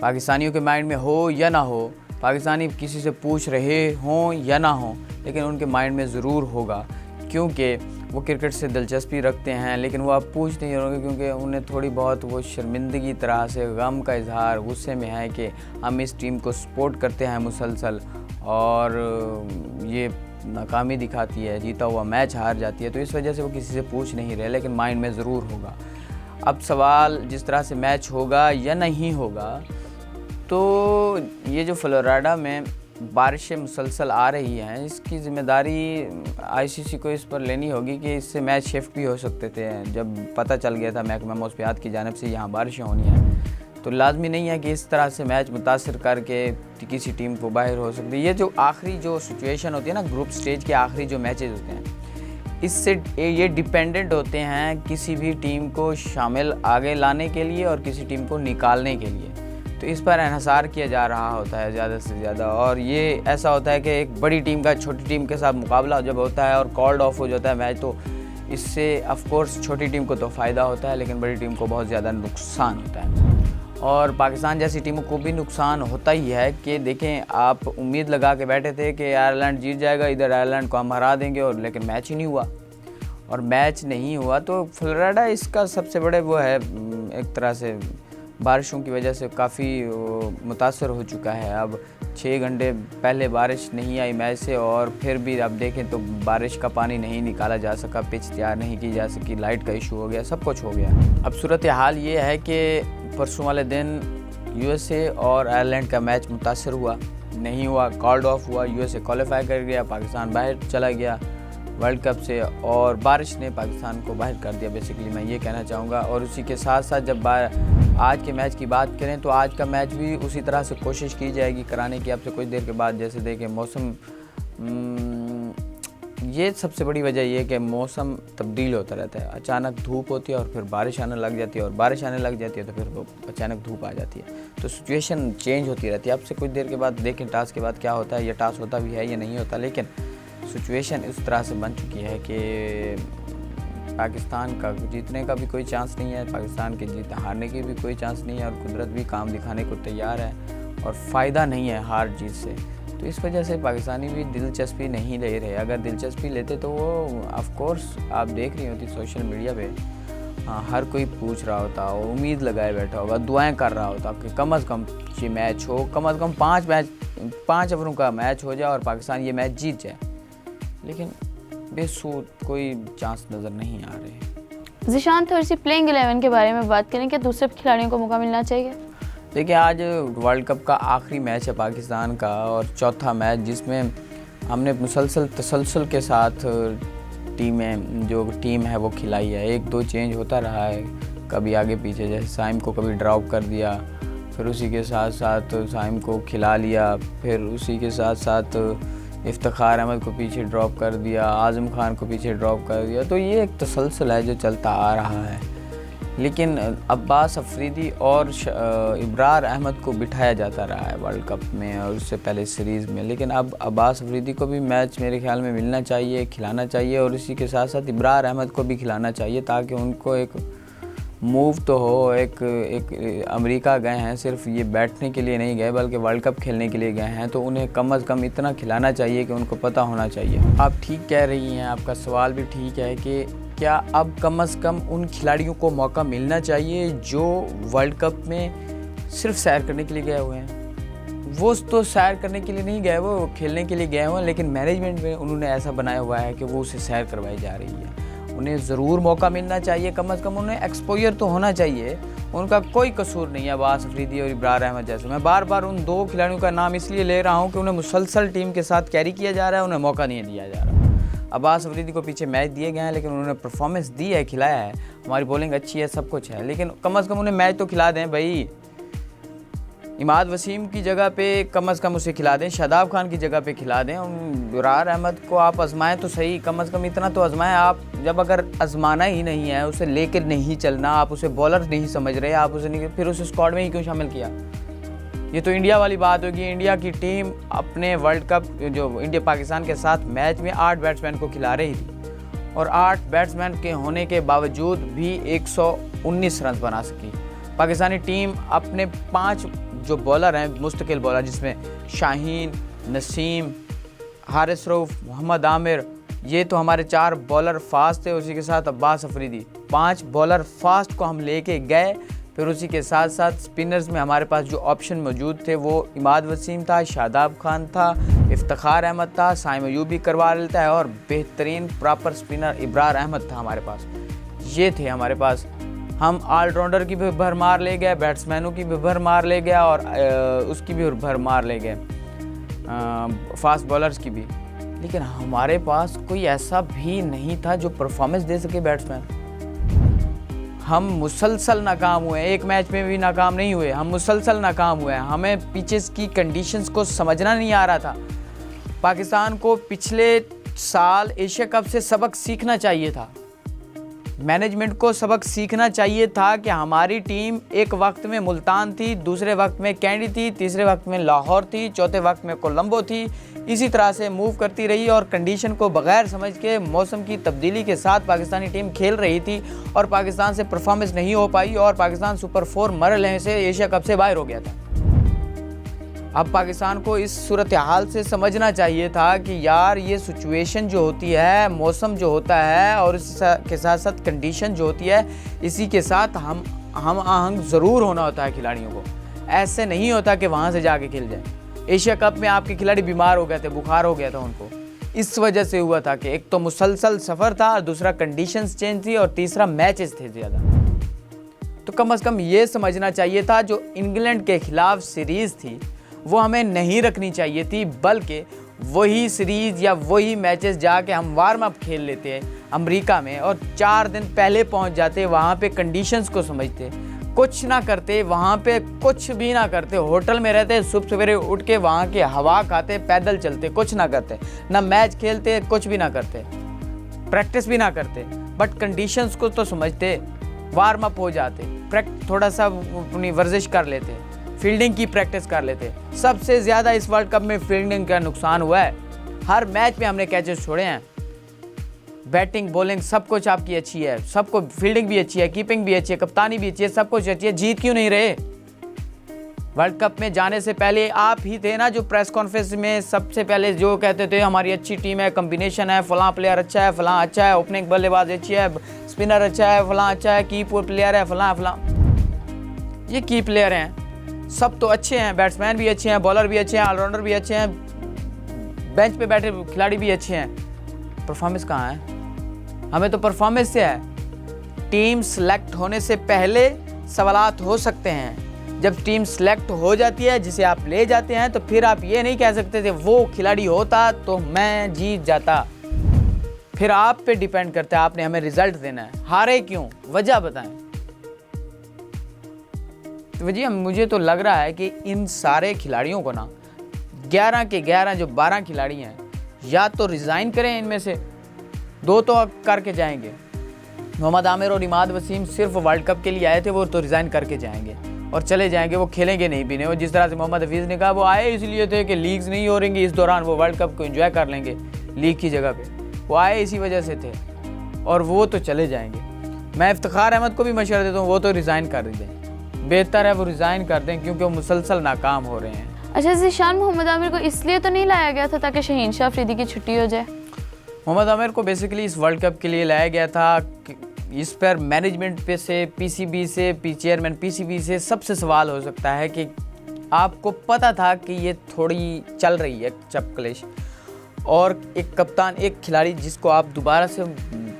पाकिस्तानियों के माइंड में हो या ना हो, पाकिस्तानी किसी से पूछ रहे हों या ना हो, लेकिन उनके माइंड में ज़रूर होगा, क्योंकि वो क्रिकेट से दिलचस्पी रखते हैं। लेकिन वो अब पूछ नहीं रहे क्योंकि उन्हें थोड़ी बहुत वो शर्मिंदगी तरह से गम का इजहार गुस्से में है कि हम इस टीम को सपोर्ट करते हैं मुसलसल और ये नाकामी दिखाती है, जीता हुआ मैच हार जाती है, तो इस वजह से वो किसी से पूछ नहीं रहे, लेकिन माइंड में ज़रूर होगा। अब सवाल जिस तरह से मैच होगा या नहीं होगा, तो ये जो फ्लोरिडा में बारिशें मुसलसल आ रही हैं, इसकी ज़िम्मेदारी ICC को इस पर लेनी होगी कि इससे मैच शिफ्ट भी हो सकते थे। जब पता चल गया था महकमा मौसमियात की जानिब से यहाँ बारिशें होनी हैं, तो लाजमी नहीं है कि इस तरह से मैच मुतासर करके किसी टीम को बाहर हो सकती है। ये जो आखिरी जो सिचुएशन होती है ना, ग्रुप स्टेज के आखिरी जो मैचेस होते हैं, इससे ये डिपेंडेंट होते हैं किसी भी टीम को शामिल आगे लाने के लिए और किसी टीम को निकालने के लिए। तो इस पर इन्हिसार किया जा रहा होता है ज़्यादा से ज़्यादा। और ये ऐसा होता है कि एक बड़ी टीम का छोटी टीम के साथ मुकाबला जब होता है और कॉल्ड ऑफ हो जाता है मैच, तो इससे ऑफ कोर्स छोटी टीम को तो फ़ायदा होता है, लेकिन बड़ी टीम को बहुत ज़्यादा नुकसान होता है। और पाकिस्तान जैसी टीमों को भी नुकसान होता ही है कि देखें, आप उम्मीद लगा के बैठे थे कि आयरलैंड जीत जाएगा, इधर आयरलैंड को हम हरा देंगे, और लेकिन मैच ही नहीं हुआ। और मैच नहीं हुआ तो फ्लोरिडा इसका सबसे बड़े वो है, एक तरह से बारिशों की वजह से काफ़ी मुतासर हो चुका है। अब 6 घंटे पहले बारिश नहीं आई मैच से, और फिर भी अब देखें तो बारिश का पानी नहीं निकाला जा सका, पिच तैयार नहीं की जा सकी, लाइट का इशू हो गया, सब कुछ हो गया। अब सूरत हाल ये है कि परसों वाले दिन यूएसए और आयरलैंड का मैच मुतासर हुआ, नहीं हुआ, कॉल्ड ऑफ हुआ। यूएसए क्वालिफाई कर गया, पाकिस्तान बाहर चला गया वर्ल्ड कप से, और बारिश ने पाकिस्तान को बाहर कर दिया, बेसिकली मैं ये कहना चाहूँगा। और उसी के साथ साथ जब आज के मैच की बात करें तो आज का मैच भी उसी तरह से कोशिश की जाएगी कराने की। आपसे कुछ देर के बाद जैसे देखें मौसम, ये सबसे बड़ी वजह ये है कि मौसम तब्दील होता रहता है, अचानक धूप होती है और फिर बारिश आने लग जाती है, और बारिश आने लग जाती है तो फिर वो अचानक धूप आ जाती है, तो सिचुएशन चेंज होती रहती है। आपसे कुछ देर के बाद देखें टॉस के बाद क्या होता है, या टॉस होता भी है या नहीं होता, लेकिन सिचुएशन इस तरह से बन चुकी है कि पाकिस्तान का जीतने का भी कोई चांस नहीं है, पाकिस्तान के जीत हारने की भी कोई चांस नहीं है, और कुदरत भी काम दिखाने को तैयार है, और फ़ायदा नहीं है हार जीत से। तो इस वजह से पाकिस्तानी भी दिलचस्पी नहीं ले रहे। अगर दिलचस्पी लेते तो वो ऑफ कोर्स आप देख रही होती सोशल मीडिया पे, हर कोई पूछ रहा होता, उम्मीद लगाए बैठा होगा, दुआएं कर रहा होता कि कम से कम ये मैच हो, कम से कम 5 ओवरों का मैच हो जाए और पाकिस्तान ये मैच जीत जाए, लेकिन बेसूद कोई चांस नज़र नहीं आ रहे। ज़ीशान, थोड़ी सी प्लेइंग 11 के बारे में बात करें, क्या दूसरे खिलाड़ियों को मौका मिलना चाहिए? देखिए, आज वर्ल्ड कप का आखिरी मैच है पाकिस्तान का, और चौथा मैच जिसमें हमने तसलसल के साथ टीम है वो खिलाई है। 1-2 चेंज होता रहा है, कभी आगे पीछे, जैसे साइम को कभी ड्रॉप कर दिया, फिर उसी के साथ साथ साइम को खिला लिया, फिर उसी के साथ साथ इफ्तिखार अहमद को पीछे ड्रॉप कर दिया, आज़म खान को पीछे ड्रॉप कर दिया। तो ये एक तसलसल है जो चलता आ रहा है, लेकिन अब्बास अफरीदी और इब्रार अहमद को बिठाया जाता रहा है वर्ल्ड कप में और उससे पहले सीरीज़ में, लेकिन अब अब्बास अफरीदी को भी मैच मेरे ख्याल में मिलना चाहिए, खिलाना चाहिए, और इसी के साथ साथ इब्रार अहमद को भी खिलाना चाहिए, ताकि उनको एक मूव तो हो। एक अमेरिका गए हैं, सिर्फ ये बैठने के लिए नहीं गए बल्कि वर्ल्ड कप खेलने के लिए गए हैं, तो उन्हें कम से कम इतना खिलाना चाहिए कि उनको पता होना चाहिए। आप ठीक कह रही हैं, आपका सवाल भी ठीक है कि क्या अब कम से कम उन खिलाड़ियों को मौका मिलना चाहिए जो वर्ल्ड कप में सिर्फ सैर करने के लिए गए हुए हैं। वो तो सैर करने के लिए नहीं गए, वो खेलने के लिए गए हुए हैं, लेकिन मैनेजमेंट में उन्होंने ऐसा बनाया हुआ है कि वो उसे सैर करवाई जा रही है। उन्हें ज़रूर मौका मिलना चाहिए, कम से कम उन्हें एक्सपोजर तो होना चाहिए। उनका कोई कसूर नहीं है अब्बास अफरीदी और इब्रार अहमद जैसे। मैं बार बार उन 2 खिलाड़ियों का नाम इसलिए ले रहा हूँ कि उन्हें मुसलसल टीम के साथ कैरी किया जा रहा है, उन्हें मौका नहीं दिया जा रहा। अब्बास अफरीदी को पीछे मैच दिए गए हैं, लेकिन उन्होंने परफॉर्मेंस दी है, खिलाया है, हमारी बॉलिंग अच्छी है, सब कुछ है, लेकिन कम से कम उन्हें मैच तो खिला दें भाई। इमाद वसीम की जगह पे कम से कम उसे खिला दें, शादाब खान की जगह पे खिला दें। इब्रार अहमद को आप आजमाएं तो सही, कम से कम इतना तो आजमाएं आप। जब अगर आजमाना ही नहीं है, उसे लेकर नहीं चलना, आप उसे बॉलर नहीं समझ रहे, आप उसे नहीं, फिर उसे स्क्वाड में ही क्यों शामिल किया? ये तो इंडिया वाली बात होगी। इंडिया की टीम अपने वर्ल्ड कप जो इंडिया पाकिस्तान के साथ मैच में 8 बैट्समैन को खिला रही थी, और 8 बैट्समैन के होने के बावजूद भी 119 रन बना सकी। पाकिस्तानी टीम अपने 5 जो बॉलर हैं मुस्तकिल बॉलर, जिसमें शाहीन, नसीम, हारिस रऊफ, मोहम्मद आमिर, ये तो हमारे 4 बॉलर फास्ट थे। उसी के साथ अब्बास अफरीदी, 5 बॉलर फास्ट को हम लेके गए। फिर उसी के साथ साथ स्पिनर्स में हमारे पास जो ऑप्शन मौजूद थे वो इमाद वसीम था, शादाब खान था, इफ्तिखार अहमद था, साइम अयूबी करवा लेता है, और बेहतरीन प्रॉपर स्पिनर इब्रार अहमद था हमारे पास। ये थे हमारे पास। हम ऑलराउंडर की भी भरमार ले गए, बैट्समैनों की भी भरमार ले गया, और उसकी भी भरमार ले गए, फास्ट बॉलर्स की भी, लेकिन हमारे पास कोई ऐसा भी नहीं था जो परफॉर्मेंस दे सके बैट्समैन। हम मुसलसल नाकाम हुए, एक मैच में भी नाकाम नहीं हुए, हम मुसलसल नाकाम हुए। हमें पिचेस की कंडीशंस को समझना नहीं आ रहा था। पाकिस्तान को पिछले साल एशिया कप से सबक सीखना चाहिए था। मैनेजमेंट को सबक सीखना चाहिए था कि हमारी टीम एक वक्त में मुल्तान थी, दूसरे वक्त में कैंडी थी, तीसरे वक्त में लाहौर थी, चौथे वक्त में कोलंबो थी। इसी तरह से मूव करती रही और कंडीशन को बगैर समझ के मौसम की तब्दीली के साथ पाकिस्तानी टीम खेल रही थी और पाकिस्तान से परफॉर्मेंस नहीं हो पाई और पाकिस्तान सुपर 4 मरहले से एशिया कप से बाहर हो गया था। अब पाकिस्तान को इस सूरत हाल से समझना चाहिए था कि यार ये सिचुएशन जो होती है, मौसम जो होता है और इसके साथ साथ कंडीशन जो होती है, इसी के साथ हम आहंग ज़रूर होना होता है खिलाड़ियों को। ऐसे नहीं होता कि वहाँ से जाके खेल जाए। एशिया कप में आपके खिलाड़ी बीमार हो गए थे, बुखार हो गया था उनको, इस वजह से हुआ था कि एक तो मुसलसल सफ़र था, दूसरा कंडीशंस चेंज थी और तीसरा मैचेस थे ज़्यादा। तो कम से कम ये समझना चाहिए था जो इंग्लैंड के खिलाफ सीरीज़ थी वो हमें नहीं रखनी चाहिए थी, बल्कि वही सीरीज़ या वही मैचेस जाके हम वार्म अप खेल लेते हैं अमेरिका में और 4 दिन पहले पहुंच जाते, वहाँ पे कंडीशंस को समझते, कुछ ना करते, वहाँ पे कुछ भी ना करते, होटल में रहते, सुबह सवेरे उठ के वहाँ की हवा खाते, पैदल चलते, कुछ ना करते, ना मैच खेलते, कुछ भी ना करते, प्रैक्टिस भी ना करते, बट कंडीशंस को तो समझते, वार्म अप हो जाते, थोड़ा सा अपनी वर्जिश कर लेते, फील्डिंग की प्रैक्टिस कर लेते। सबसे ज़्यादा इस वर्ल्ड कप में फील्डिंग का नुकसान हुआ है। हर मैच में हमने कैचेस छोड़े हैं। बैटिंग बॉलिंग सब कुछ आपकी अच्छी है, सबको फील्डिंग भी अच्छी है, कीपिंग भी अच्छी है, कप्तानी भी अच्छी है, सब कुछ अच्छी है, जीत क्यों नहीं रहे? वर्ल्ड कप में जाने से पहले आप ही थे ना जो प्रेस कॉन्फ्रेंस में सबसे पहले जो कहते थे हमारी अच्छी टीम है, कम्बिनेशन है, फलां प्लेयर अच्छा है, फलां अच्छा है, ओपनिंग बल्लेबाज अच्छी है, स्पिनर अच्छा है, फलां अच्छा है, की प्लेयर है, फलां। ये की प्लेयर हैं, सब तो अच्छे हैं, बैट्समैन भी अच्छे हैं, बॉलर भी अच्छे हैं, ऑलराउंडर भी अच्छे हैं, बेंच पे बैठे खिलाड़ी भी अच्छे हैं। परफॉर्मेंस कहाँ है? हमें तो परफॉर्मेंस से है। टीम सेलेक्ट होने से पहले सवालात हो सकते हैं, जब टीम सेलेक्ट हो जाती है जिसे आप ले जाते हैं तो फिर आप ये नहीं कह सकते थे वो खिलाड़ी होता तो मैं जीत जाता। फिर आप पे डिपेंड करता है, आपने हमें रिजल्ट देना है। हारे क्यों, वजह बताएं। तो वजह मुझे तो लग रहा है कि इन सारे खिलाड़ियों को ना 11 के 11 जो 12 खिलाड़ी हैं या तो रिज़ाइन करें, इनमें से 2 तो करके जाएंगे। मोहम्मद आमिर और इमाद वसीम सिर्फ वर्ल्ड कप के लिए आए थे, वो तो रिज़ाइन करके जाएंगे और चले जाएंगे, वो खेलेंगे नहीं भी नहीं। और जिस तरह से मोहम्मद हफीज़ ने कहा वो आए इसलिए थे कि लीग्स नहीं हो रही, इस दौरान वो वर्ल्ड कप को एंजॉय कर लेंगे लीग की जगह पे, वो आए इसी वजह से थे और वो तो चले जाएंगे। मैं इफ्तिखार अहमद को भी मशवरा देता हूँ वो तो रिज़ाइन कर दें, बेहतर है वो रिज़ाइन कर दें क्योंकि वो मुसलसल नाकाम हो रहे हैं। अच्छा, ज़ीशान मोहम्मद आमिर को इसलिए तो नहीं लाया गया था ताकि शहीन शाह अफरीदी की छुट्टी हो जाए? मोहम्मद आमिर को बेसिकली इस वर्ल्ड कप के लिए लाया गया था। इस पर मैनेजमेंट पे से, पीसीबी से, चेयरमैन पीसीबी से सबसे सवाल हो सकता है कि आपको पता था कि ये थोड़ी चल रही है चपकलिश, और एक कप्तान, एक खिलाड़ी जिसको आप दोबारा से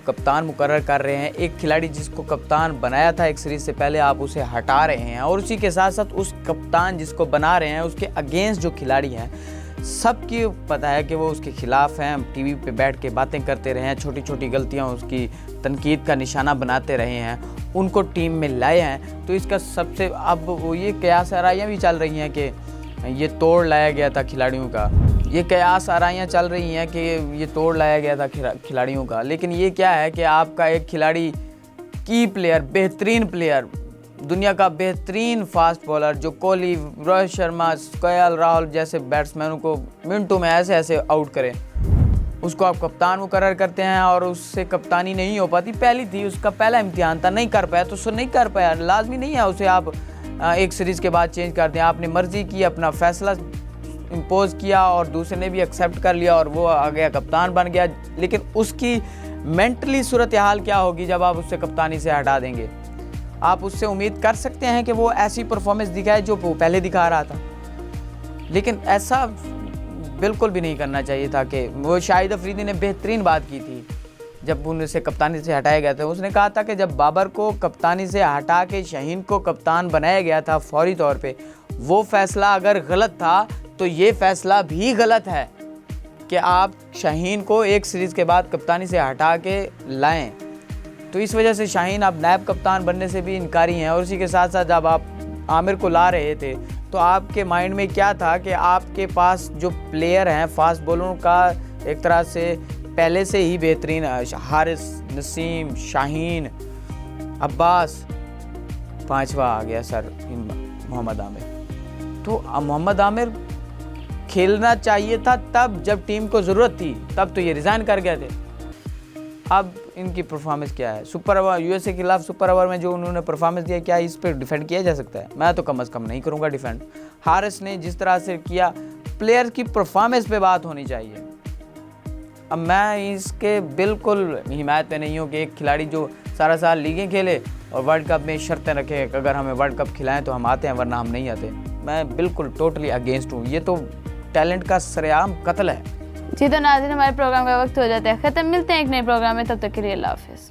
कप्तान मुकर्रर कर रहे हैं, एक खिलाड़ी जिसको कप्तान बनाया था एक सीरीज़ से पहले, आप उसे हटा रहे हैं और उसी के साथ साथ उस कप्तान जिसको बना रहे हैं उसके अगेंस्ट जो खिलाड़ी हैं सबकी पता है कि वो उसके खिलाफ हैं, टीवी पे बैठ के बातें करते रहे हैं, छोटी छोटी गलतियां उसकी तनकीद का निशाना बनाते रहे हैं, उनको टीम में लाए हैं। तो इसका सबसे अब वो ये कयास आराइयाँ भी चल रही हैं कि ये तोड़ लाया गया था खिलाड़ियों का, ये कयास आराइयाँ चल रही हैं कि ये तोड़ लाया गया था खिलाड़ियों का। लेकिन ये क्या है कि आपका एक खिलाड़ी की प्लेयर, बेहतरीन प्लेयर, दुनिया का बेहतरीन फास्ट बॉलर जो कोहली, रोहित शर्मा, केएल राहुल जैसे बैट्समैनों को मिनटों में ऐसे ऐसे आउट करे, उसको आप कप्तान मुकर्रर करते हैं और उससे कप्तानी नहीं हो पाती। पहली थी, उसका पहला इम्तिहान था, नहीं कर पाया तो उसको नहीं कर पाया, लाजमी नहीं है उसे आप एक सीरीज़ के बाद चेंज कर दें। आपने मर्ज़ी की, अपना फैसला इम्पोज किया और दूसरे ने भी एक्सेप्ट कर लिया और वो आ गया, कप्तान बन गया। लेकिन उसकी मेंटली सूरत हाल क्या होगी जब आप उससे कप्तानी से हटा देंगे? आप उससे उम्मीद कर सकते हैं कि वो ऐसी परफॉर्मेंस दिखाए जो वो पहले दिखा रहा था, लेकिन ऐसा बिल्कुल भी नहीं करना चाहिए था। कि वो शाहिद अफरीदी ने बेहतरीन बात की थी जब उनसे कप्तानी से हटाया गया था। उसने कहा था कि जब बाबर को कप्तानी से हटा के शाहीन को कप्तान बनाया गया था फौरी तौर पे, वो फैसला अगर गलत था तो ये फैसला भी गलत है कि आप शाहीन को एक सीरीज़ के बाद कप्तानी से हटा के लाएं। तो इस वजह से शाहीन अब नायब कप्तान बनने से भी इनकारी हैं। और उसी के साथ साथ जब आप आमिर को ला रहे थे तो आपके माइंड में क्या था कि आपके पास जो प्लेयर हैं फास्ट बॉलरों का एक तरह से पहले से ही बेहतरीन हारिस नसीम, शाहीन, अब्बास, 5वां आ गया सर मोहम्मद आमिर। तो मोहम्मद आमिर खेलना चाहिए था तब जब टीम को ज़रूरत थी, तब तो ये रिज़ाइन कर गए थे। अब इनकी परफॉर्मेंस क्या है? सुपर ओवर यूएसए के खिलाफ सुपर ओवर में जो उन्होंने परफॉर्मेंस दिया, क्या इस पर डिफेंड किया जा सकता है? मैं तो कम से कम नहीं करूँगा डिफेंड। हारिस ने जिस तरह से किया, प्लेयर की परफॉर्मेंस पे बात होनी चाहिए। अब मैं इसके बिल्कुल हिमायत में नहीं हूँ कि एक खिलाड़ी जो सारा साल लीगें खेले और वर्ल्ड कप में शर्तें रखे कि अगर हमें वर्ल्ड कप खिलाएं तो हम आते हैं वरना हम नहीं आते। मैं बिल्कुल टोटली अगेंस्ट हूँ। ये तो टैलेंट का सरेआम कत्ल है। जी तो नाज़रीन, हमारे प्रोग्राम का वक्त हो जाता है ख़त्म। मिलते हैं एक नए प्रोग्राम में, तब तक के लिए अल्लाह हाफ़िज़।